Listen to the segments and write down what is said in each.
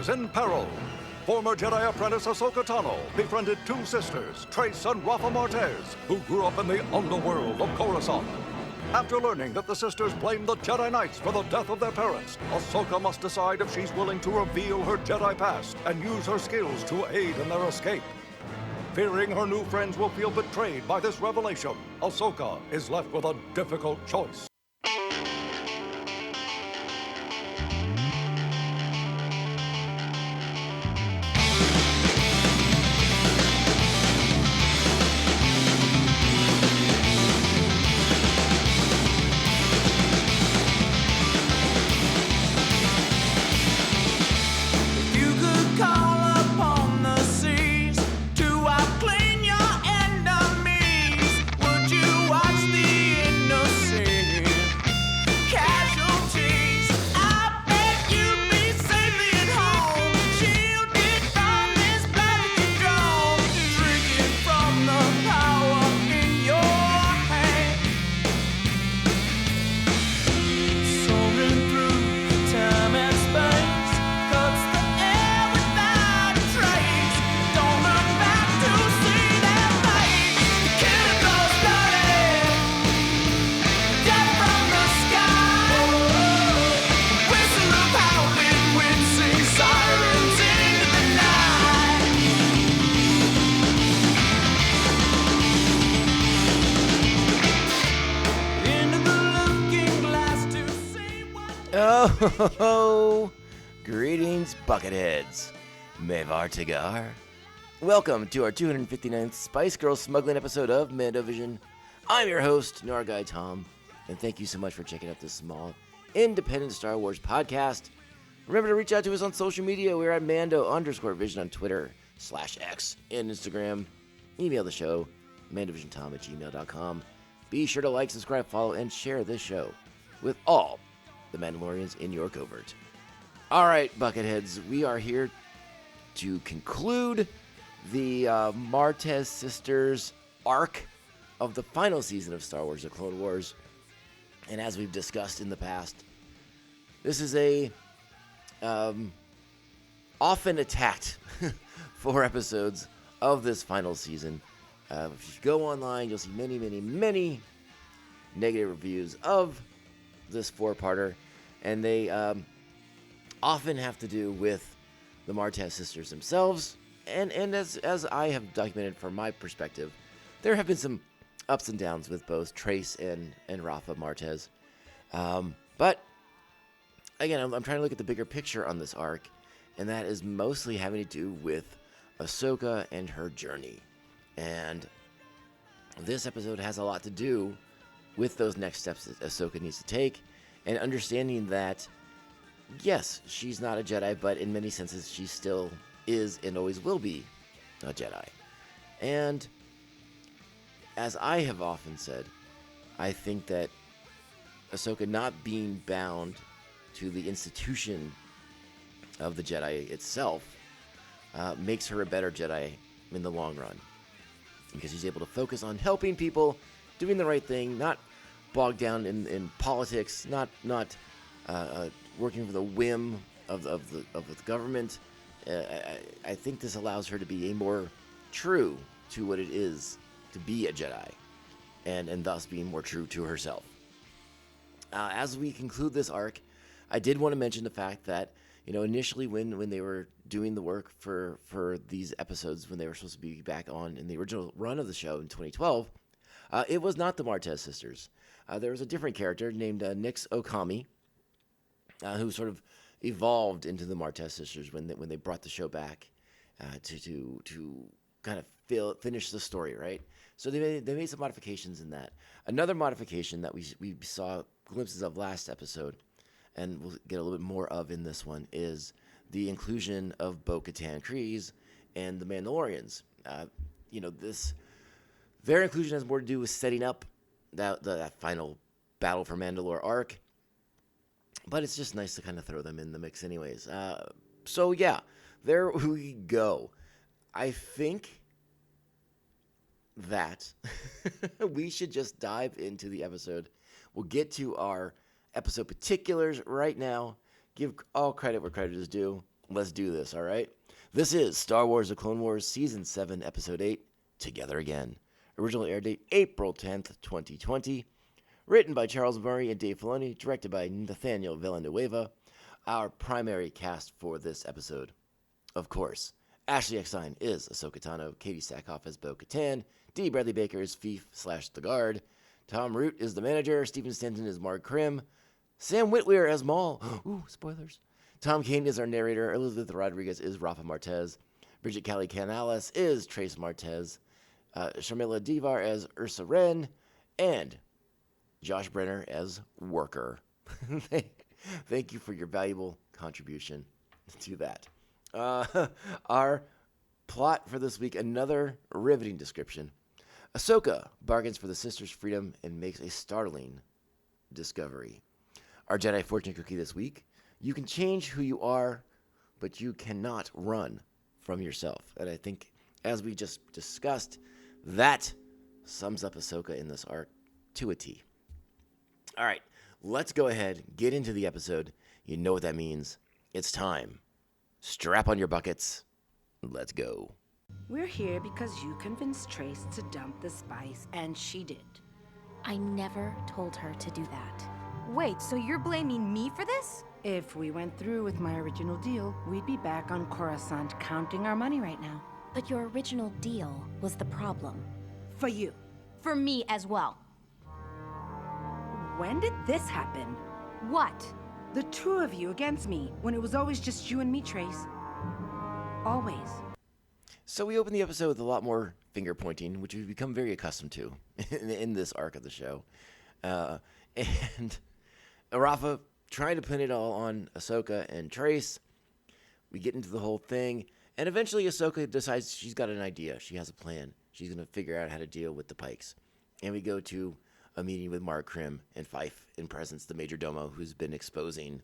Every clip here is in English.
sisters in peril. Former Jedi apprentice Ahsoka befriended two sisters, Trace and Rafa Martez, who grew up in the underworld of Coruscant. After learning that the sisters blamed the Jedi Knights for the death of their parents, Ahsoka must decide if she's willing to reveal her Jedi past and use her skills to aid in their escape. Fearing her new friends will feel betrayed by this revelation, Ahsoka is left with a difficult choice. Oh, greetings, Bucketheads. Mevar Tagar. Welcome to our 259th Spice Girls smuggling episode of Mando Vision. I'm your host, Noir Guy Tom, and thank you so much for checking out this small, independent Star Wars podcast. Remember to reach out to us on social media. We're at Mando_Vision on Twitter /X and Instagram. Email the show, mandovisiontom@gmail.com. Be sure to like, subscribe, follow, and share this show with all the Mandalorians in your covert. All right, Bucketheads, we are here to conclude the Martex Sisters arc of the final season of Star Wars: The Clone Wars. And as we've discussed in the past, this is a often attacked 4 episodes of this final season. If you go online, you'll see many, many, many negative reviews of this 4-parter, and they often have to do with the Martex sisters themselves, and as I have documented from my perspective, there have been some ups and downs with both Trace and Rafa Martez, but again, I'm trying to look at the bigger picture on this arc, and that is mostly having to do with Ahsoka and her journey, and this episode has a lot to do with those next steps that Ahsoka needs to take, and understanding that, yes, she's not a Jedi, but in many senses, she still is and always will be a Jedi. And as I have often said, I think that Ahsoka not being bound to the institution of the Jedi itself makes her a better Jedi in the long run, because she's able to focus on helping people, doing the right thing, not bogged down in politics, not working for the whim of the government. I think this allows her to be a more true to what it is to be a Jedi, and thus being more true to herself. As we conclude this arc, I did want to mention the fact that, you know, initially when they were doing the work for these episodes, when they were supposed to be back on in the original run of the show in 2012, it was not the Martex sisters. There was a different character named Nix Okami, who sort of evolved into the Martex sisters when they brought the show back to kind of finish the story, right? So they made some modifications in that. Another modification that we saw glimpses of last episode, and we'll get a little bit more of in this one, is the inclusion of Bo-Katan Kryze and the Mandalorians. Their inclusion has more to do with setting up that final Battle for Mandalore arc, but it's just nice to kind of throw them in the mix anyways. So yeah, there we go. I think that we should just dive into the episode. We'll get to our episode particulars right now. Give all credit where credit is due. Let's do this, all right? This is Star Wars The Clone Wars Season 7, Episode 8, Together Again. Original air date April 10th, 2020. Written by Charles Murray and Dave Filoni. Directed by Nathaniel Villanueva. Our primary cast for this episode. Of course, Ashley Eckstein is Ahsoka Tano. Katie Sackhoff as Bo-Katan. D. Bradley Baker is Fief/The Guard. Tom Root is the manager. Stephen Stanton is Mark Krim. Sam Witwer as Maul. Ooh, spoilers. Tom Kane is our narrator. Elizabeth Rodriguez is Rafa Martez. Bridget Cali Canales is Trace Martez. Sharmila Devar as Ursa Wren. And Josh Brenner as Worker. Thank you for your valuable contribution to that. Our plot for this week, another riveting description. Ahsoka bargains for the sisters' freedom and makes a startling discovery. Our Jedi fortune cookie this week. You can change who you are, but you cannot run from yourself. And I think, as we just discussed, that sums up Ahsoka in this arc to a T. All right, let's go ahead, get into the episode. You know what that means. It's time. Strap on your buckets. Let's go. We're here because you convinced Trace to dump the spice, and she did. I never told her to do that. Wait, so you're blaming me for this? If we went through with my original deal, we'd be back on Coruscant counting our money right now. But your original deal was the problem. For you. For me as well. When did this happen? What? The two of you against me, when it was always just you and me, Trace. Always. So we open the episode with a lot more finger pointing, which we've become very accustomed to in this arc of the show. And Rafa trying to pin it all on Ahsoka and Trace. We get into the whole thing, and eventually Ahsoka decides she's got an idea. She has a plan. She's going to figure out how to deal with the Pikes. And we go to a meeting with Mark Krim and Fife in presence, the Major Domo, who's been exposing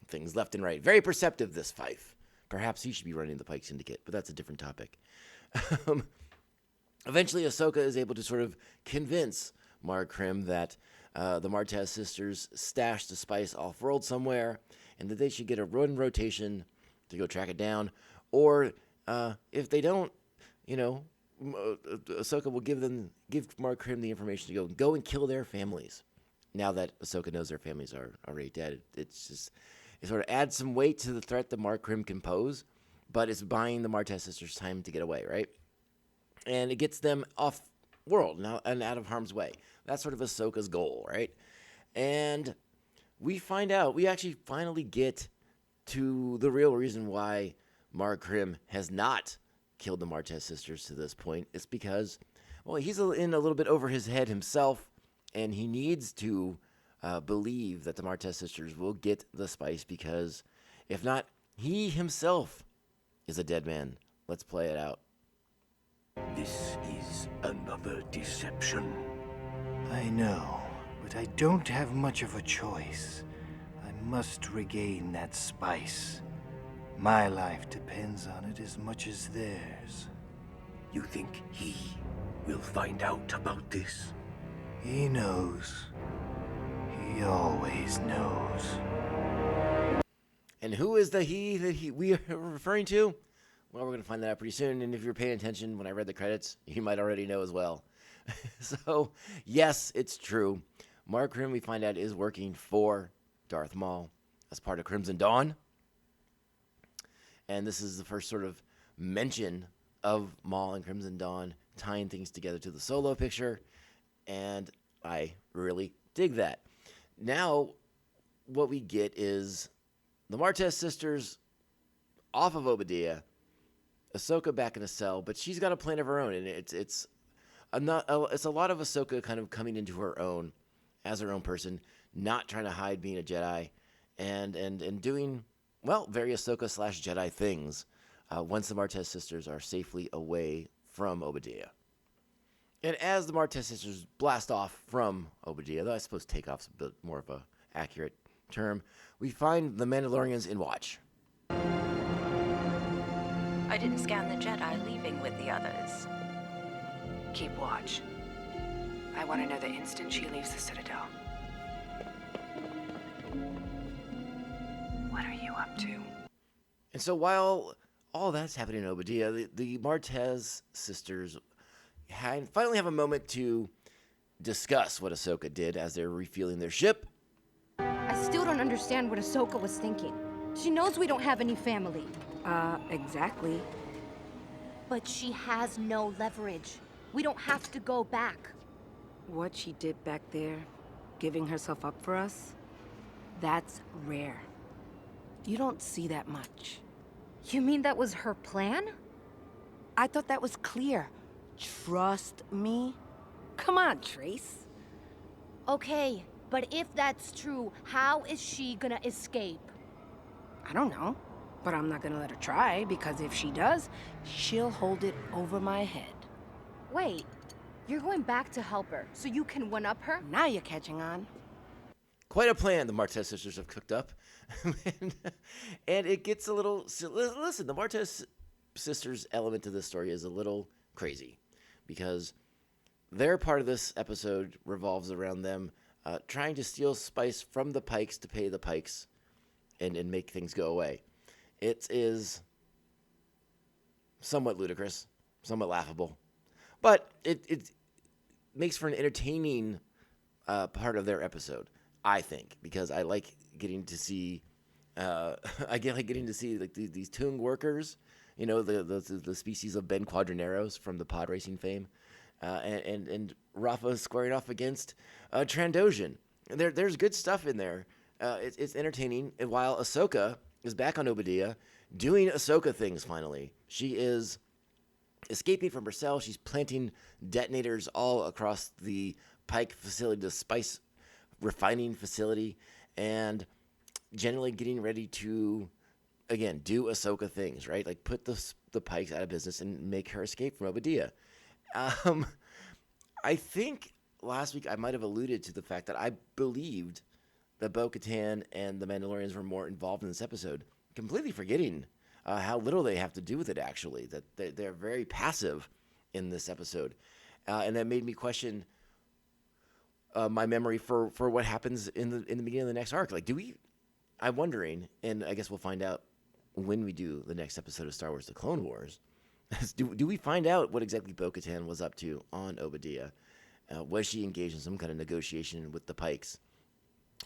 things left and right. Very perceptive, this Fife. Perhaps he should be running the Pike Syndicate, but that's a different topic. Eventually, Ahsoka is able to sort of convince Mark Krim that the Martex Sisters stashed the spice off-world somewhere, and that they should get a run rotation to go track it down. Or if they don't, Ahsoka will give Mark Krim the information to go and kill their families. Now that Ahsoka knows their families are already dead, it sort of adds some weight to the threat that Mark Krim can pose, but it's buying the Martex Sisters time to get away, right? And it gets them off-world now and out of harm's way. That's sort of Ahsoka's goal, right? And we actually finally get to the real reason why Mark Krim has not killed the Martex Sisters to this point. It's because, well, he's in a little bit over his head himself, and he needs to believe that the Martex Sisters will get the spice, because if not, he himself is a dead man. Let's play it out. This is another deception. I know, but I don't have much of a choice. I must regain that spice. My life depends on it as much as theirs. You think he will find out about this? He knows. He always knows. And who is the he that we are referring to? Well, we're going to find that out pretty soon, and if you're paying attention when I read the credits, you might already know as well. So, yes, it's true. Mark Krim, we find out, is working for Darth Maul as part of Crimson Dawn. And this is the first sort of mention of Maul and Crimson Dawn tying things together to the Solo picture, and I really dig that. Now, what we get is the Martex Sisters off of Obadiah, Ahsoka back in a cell, but she's got a plan of her own, and it's a lot of Ahsoka kind of coming into her own as her own person, not trying to hide being a Jedi, and doing, well, very Ahsoka/Jedi things once the Martex Sisters are safely away from Obadiah. And as the Martex Sisters blast off from Obadiah, though I suppose takeoff's a bit more of a accurate term, we find the Mandalorians in watch. I didn't scan the Jedi leaving with the others. Keep watch. I want to know the instant she leaves the Citadel. What are you up to? And so while all that's happening in Obadiah, the Martex sisters finally have a moment to discuss what Ahsoka did as they're refueling their ship. I still don't understand what Ahsoka was thinking. She knows we don't have any family. Exactly. But she has no leverage. We don't have to go back. What she did back there, giving herself up for us, that's rare. You don't see that much. You mean that was her plan? I thought that was clear. Trust me. Come on, Trace. Okay, but if that's true, how is she gonna escape? I don't know, but I'm not gonna let her try, because if she does, she'll hold it over my head. Wait, you're going back to help her, so you can one-up her? Now you're catching on. Quite a plan the Martex sisters have cooked up. And it gets a little... Listen, the Martex sisters element to this story is a little crazy, because their part of this episode revolves around them trying to steal spice from the Pikes to pay the Pikes and make things go away. It is somewhat ludicrous, somewhat laughable, but it makes for an entertaining part of their episode, I think, because I like getting to see getting to see like these Tung workers, you know, the species of Ben Quadraneros from the pod racing fame, and Rafa squaring off against Trandoshan. There's good stuff in there. It's entertaining. And while Ahsoka is back on Obadiah, doing Ahsoka things finally, she is escaping from her cell. She's planting detonators all across the Pike facility, the spice refining facility, and generally getting ready to, again, do Ahsoka things, right? Like put the Pikes out of business and make her escape from Obadiah. I think last week I might have alluded to the fact that I believed that Bo-Katan and the Mandalorians were more involved in this episode, completely forgetting how little they have to do with it, actually, that they're very passive in this episode. And that made me question my memory for what happens in the beginning of the next arc. Like, I'm wondering, and I guess we'll find out when we do the next episode of Star Wars The Clone Wars, do we find out what exactly Bo-Katan was up to on Obadiah? Was she engaged in some kind of negotiation with the Pikes?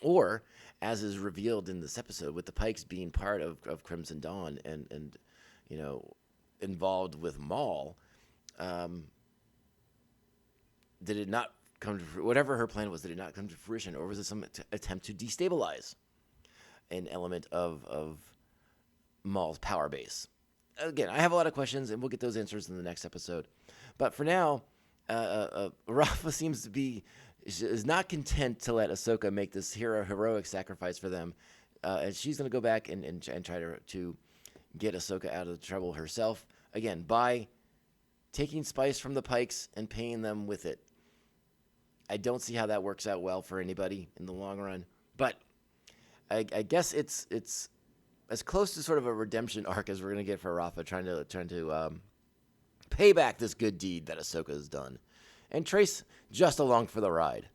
Or, as is revealed in this episode, with the Pikes being part of Crimson Dawn and you know, involved with Maul, did it not come to whatever her plan was? Did it not come to fruition, or was it some attempt to destabilize an element of Maul's power base? Again, I have a lot of questions, and we'll get those answers in the next episode. But for now, Rafa seems to be is not content to let Ahsoka make this heroic sacrifice for them, and she's going to go back and try to get Ahsoka out of trouble herself, again, by taking spice from the Pikes and paying them with it. I don't see how that works out well for anybody in the long run, but I guess it's as close to sort of a redemption arc as we're going to get for Rafa, trying to pay back this good deed that Ahsoka has done. And Trace just along for the ride.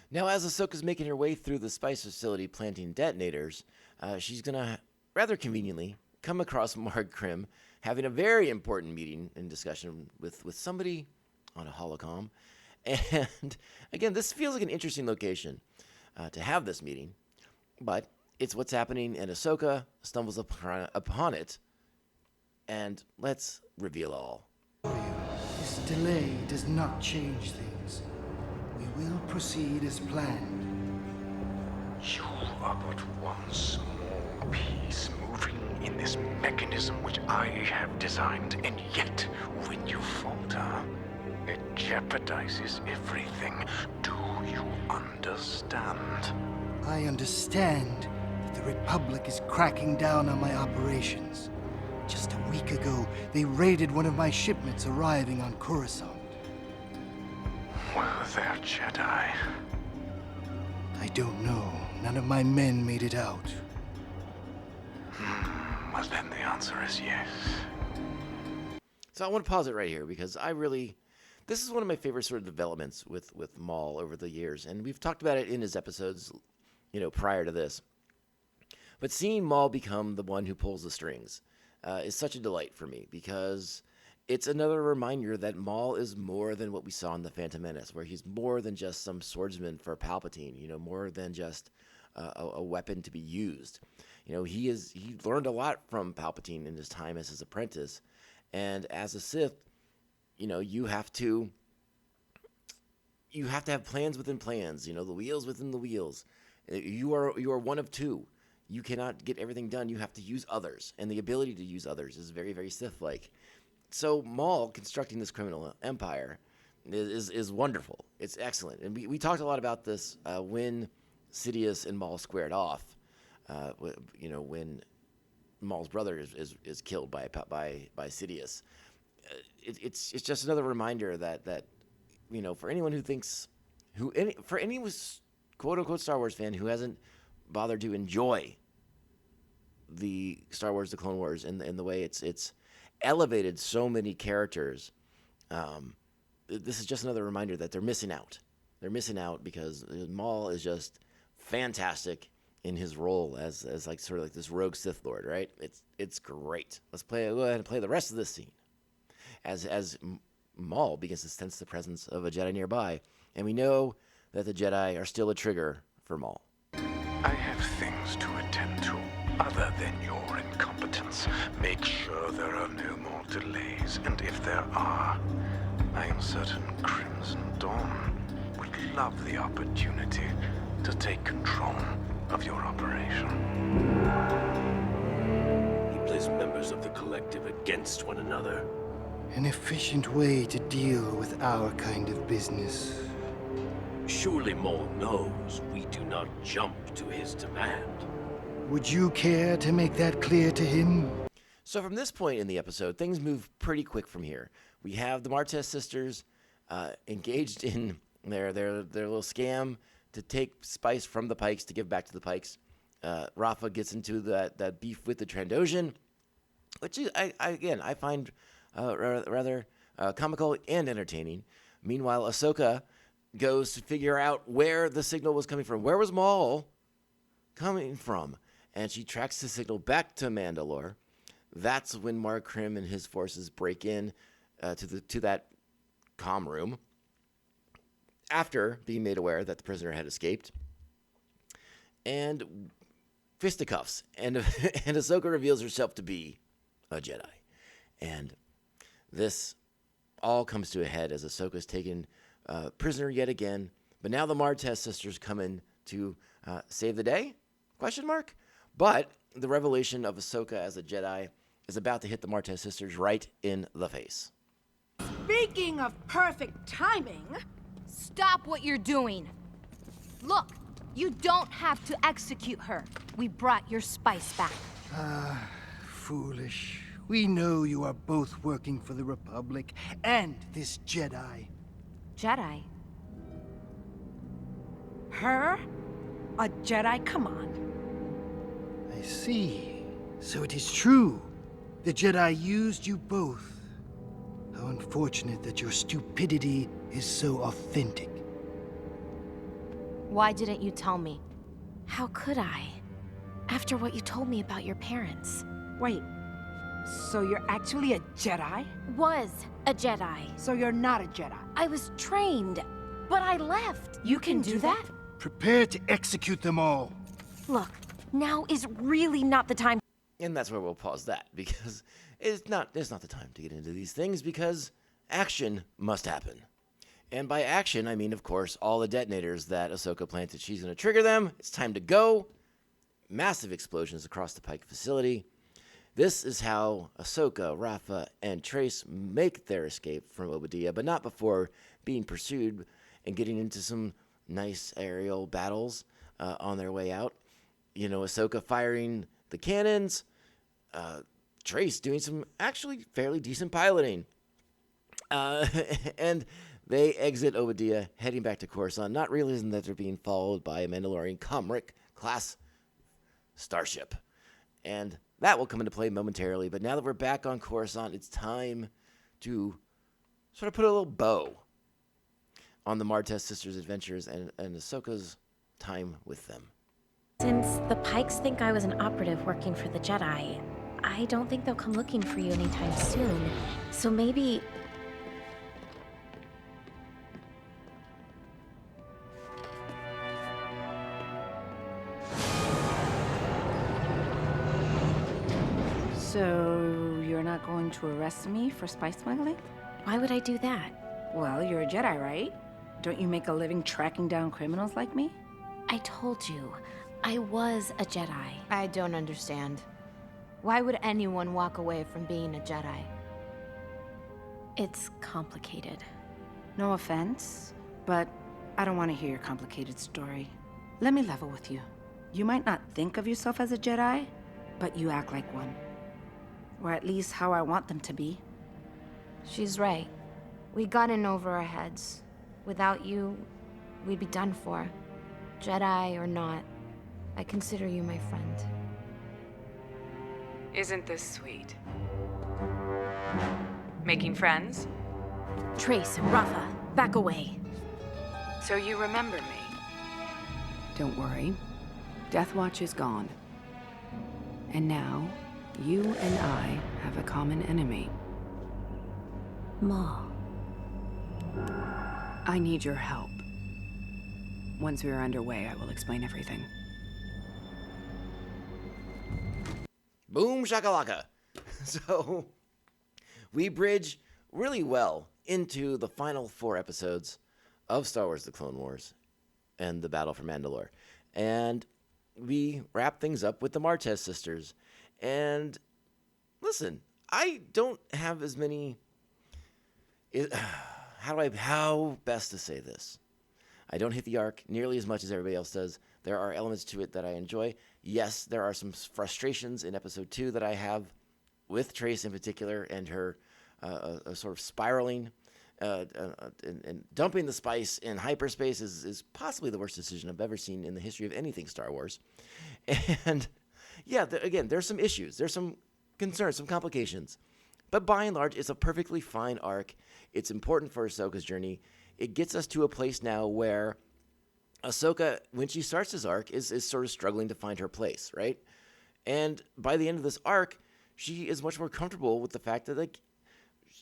Now, as Ahsoka's making her way through the spice facility planting detonators, she's going to, rather conveniently, come across Marg Krim having a very important meeting and discussion with somebody on a holocom. And, again, this feels like an interesting location to have this meeting, but it's what's happening, and Ahsoka stumbles upon it, and let's reveal all. This delay does not change things. We will proceed as planned. You are but one small piece moving in this mechanism which I have designed, and yet, when you falter, it jeopardizes everything. Do you understand? I understand that the Republic is cracking down on my operations. Just a week ago, they raided one of my shipments arriving on Coruscant. Were there Jedi? I don't know. None of my men made it out. Well, then the answer is yes. So I want to pause it right here because this is one of my favorite sort of developments with Maul over the years, and we've talked about it in his episodes, prior to this. But seeing Maul become the one who pulls the strings is such a delight for me, because it's another reminder that Maul is more than what we saw in The Phantom Menace, where he's more than just some swordsman for Palpatine, more than just a weapon to be used. He learned a lot from Palpatine in his time as his apprentice, and as a Sith, you have to have plans within plans, the wheels within the wheels. You are one of two. You cannot get everything done. You have to use others, and the ability to use others is very, very Sith-like. So Maul constructing this criminal empire is wonderful. It's excellent, and we talked a lot about this when Sidious and Maul squared off. When Maul's brother is killed by Sidious. It's just another reminder that for anyone who thinks for any quote unquote Star Wars fan who hasn't bothered to enjoy the Star Wars, the Clone Wars, and the way it's elevated so many characters, this is just another reminder that they're missing out. They're missing out because Maul is just fantastic in his role as like sort of like this rogue Sith Lord, right? It's great. Let's go ahead and play the rest of this scene as Maul begins to sense the presence of a Jedi nearby, and we know that the Jedi are still a trigger for Maul. I have things to attend to other than your incompetence. Make sure there are no more delays, and if there are, I am certain Crimson Dawn would love the opportunity to take control of your operation. He plays members of the collective against one another. An efficient way to deal with our kind of business. Surely Maul knows we do not jump to his demand. Would you care to make that clear to him? So from this point in the episode, things move pretty quick from here. We have the Martex sisters engaged in their little scam to take spice from the Pikes to give back to the Pikes. Rafa gets into that beef with the Trandoshan, which I find rather comical and entertaining. Meanwhile, Ahsoka goes to figure out where the signal was coming from. Where was Maul coming from? And she tracks the signal back to Mandalore. That's when Mark Krim and his forces break in to that comm room after being made aware that the prisoner had escaped. And fisticuffs. And Ahsoka reveals herself to be a Jedi. And this all comes to a head as Ahsoka's taken prisoner yet again. But now the Martex sisters come in to save the day? But the revelation of Ahsoka as a Jedi is about to hit the Martex sisters right in the face. Speaking of perfect timing... Stop what you're doing. Look, you don't have to execute her. We brought your spice back. Foolish. We know you are both working for the Republic and this Jedi. Jedi? Her? A Jedi? Come on. I see. So it is true. The Jedi used you both. How unfortunate that your stupidity is so authentic. Why didn't you tell me? How could I? After what you told me about your parents. Wait, so you're actually a Jedi? Was a Jedi. So you're not a Jedi? I was trained, but I left. You can do that? Prepare to execute them all. Look, now is really not the time. And that's where we'll pause that, because it's not the time to get into these things, because action must happen. And by action, I mean, of course, all the detonators that Ahsoka planted. She's going to trigger them. It's time to go. Massive explosions across the Pike facility. This is how Ahsoka, Rafa, and Trace make their escape from Obadiah, but not before being pursued and getting into some nice aerial battles on their way out. Ahsoka firing the cannons, Trace doing some actually fairly decent piloting. And they exit Obadiah, heading back to Coruscant, not realizing that they're being followed by a Mandalorian Comric-class starship. And that will come into play momentarily, but now that we're back on Coruscant, it's time to sort of put a little bow on the Martex sisters' adventures and Ahsoka's time with them. Since the Pikes think I was an operative working for the Jedi, I don't think they'll come looking for you anytime soon. So maybe... So, you're not going to arrest me for spice smuggling? Why would I do that? Well, you're a Jedi, right? Don't you make a living tracking down criminals like me? I told you, I was a Jedi. I don't understand. Why would anyone walk away from being a Jedi? It's complicated. No offense, but I don't want to hear your complicated story. Let me level with you. You might not think of yourself as a Jedi, but you act like one. Or at least how I want them to be. She's right. We got in over our heads. Without you, we'd be done for. Jedi or not, I consider you my friend. Isn't this sweet? Making friends? Trace and Rafa, back away. So you remember me? Don't worry. Death Watch is gone. And now, you and I have a common enemy. Maul. I need your help. Once we are underway, I will explain everything. Boom shakalaka. So, we bridge really well into the final 4 episodes of Star Wars The Clone Wars and the Battle for Mandalore. And we wrap things up with the Martex Sisters. And listen, I don't have as many... How best to say this? I don't hit the arc nearly as much as everybody else does. There are elements to it that I enjoy. Yes, there are some frustrations in episode 2 that I have with Trace in particular, and her sort of spiraling and dumping the spice in hyperspace is possibly the worst decision I've ever seen in the history of anything Star Wars. And yeah, again, there's some issues. There's some concerns, some complications. But by and large, it's a perfectly fine arc. It's important for Ahsoka's journey. It gets us to a place now where Ahsoka, when she starts this arc, is sort of struggling to find her place, right? And by the end of this arc, she is much more comfortable with the fact that, like,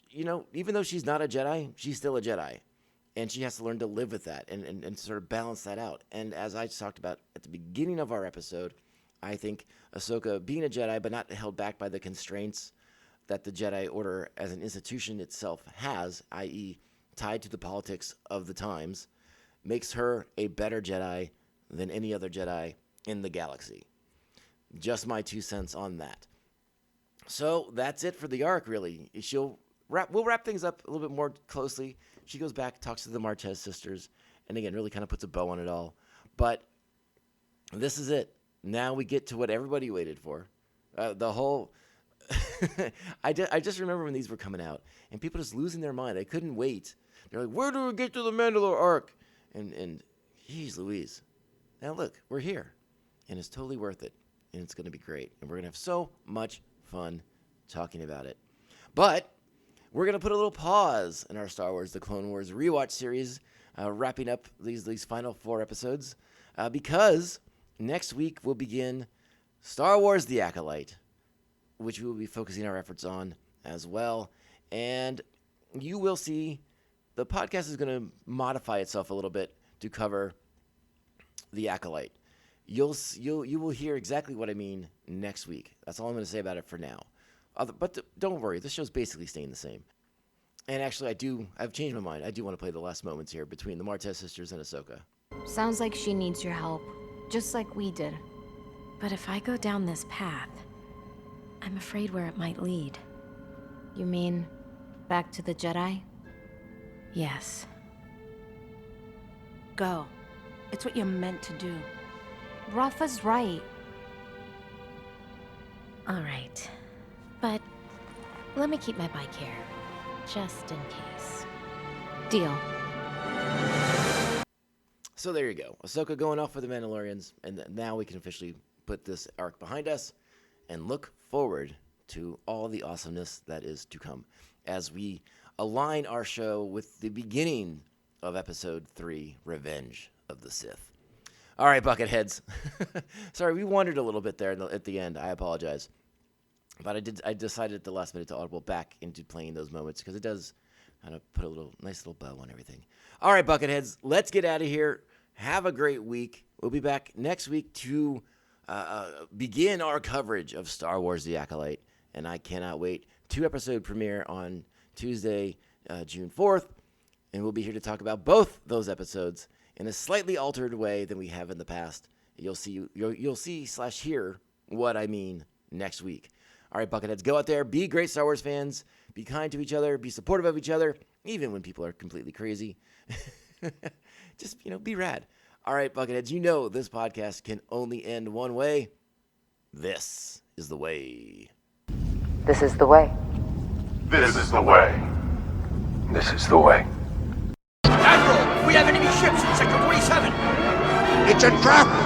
you know, even though she's not a Jedi, she's still a Jedi. And she has to learn to live with that and sort of balance that out. And as I talked about at the beginning of our episode, I think Ahsoka being a Jedi, but not held back by the constraints that the Jedi Order as an institution itself has, i.e., tied to the politics of the times, makes her a better Jedi than any other Jedi in the galaxy. Just my 2 cents on that. So that's it for the arc, really. We'll wrap things up a little bit more closely. She goes back, talks to the Martex Sisters, and again, really kind of puts a bow on it all. But this is it. Now we get to what everybody waited for. The whole... I just remember when these were coming out, and people just losing their mind. They couldn't wait. They're like, where do we get to the Mandalore arc? And geez Louise. Now look, we're here. And it's totally worth it. And it's going to be great. And we're going to have so much fun talking about it. But we're going to put a little pause in our Star Wars The Clone Wars rewatch series, wrapping up these final 4 episodes, because next week we'll begin Star Wars The Acolyte, which we will be focusing our efforts on as well. And you will see the podcast is going to modify itself a little bit to cover The Acolyte. You will hear exactly what I mean next week. That's all I'm going to say about it for now. But don't worry, this show's basically staying the same. And actually, I've changed my mind. I do want to play the last moments here between the Martex Sisters and Ahsoka. Sounds like she needs your help, just like we did. But if I go down this path, I'm afraid where it might lead. You mean back to the Jedi? Yes. Go. It's what you're meant to do. Rafa's right. All right. But let me keep my bike here, just in case. Deal. So there you go. Ahsoka going off for the Mandalorians, and now we can officially put this arc behind us and look forward to all the awesomeness that is to come as we align our show with the beginning of Episode 3, Revenge of the Sith. All right, Bucketheads. Sorry, we wandered a little bit there at the end. I apologize. But I decided at the last minute to audible back into playing those moments because it does kind of put a nice little bow on everything. All right, Bucketheads, let's get out of here. Have a great week. We'll be back next week to begin our coverage of Star Wars The Acolyte, and I cannot wait. 2-episode premiere on Tuesday, June 4th, and we'll be here to talk about both those episodes in a slightly altered way than we have in the past. You'll see/hear what I mean next week. All right, Bucketheads, go out there, be great Star Wars fans, be kind to each other, be supportive of each other, even when people are completely crazy. Just, be rad. All right, Bucketheads, this podcast can only end one way. This is the way. This is the way. This is the way. This is the way. Admiral, we have enemy ships in Sector 47. It's a trap!